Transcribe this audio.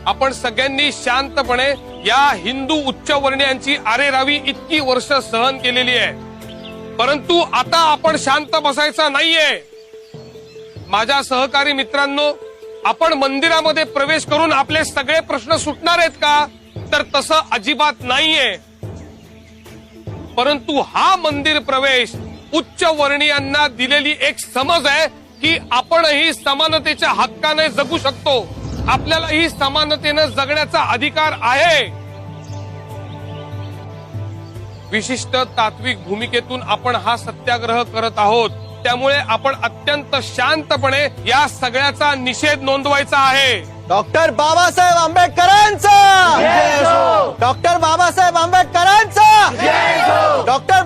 आपण सगळ्यांनी शांतपणे या हिंदू उच्चवर्णीयांची आरेरावी इतकी वर्ष सहन केलेली आहे, परंतु आता आपण शांत बसायचं नाहीये. माझ्या सहकारी मित्रांनो, आपण मंदिरामध्ये प्रवेश करून आपले सगळे प्रश्न सुटणार आहेत का? तर तसं अजिबात नाहीये. परंतु हा मंदिर प्रवेश उच्चवर्णीयांना दिलेली एक समज आहे की आपणही समानतेच्या हक्काने जगू शकतो, आपल्यालाही समानतेने जगण्याचा अधिकार आहे. विशिष्ट तात्विक भूमिकेतून आपण हा सत्याग्रह करत आहोत, त्यामुळे आपण अत्यंत शांतपणे या सगळ्याचा निषेध नोंदवायचा आहे. डॉक्टर बाबासाहेब आंबेडकरांचा, डॉक्टर बाबासाहेब आंबेडकरांचा, डॉक्टर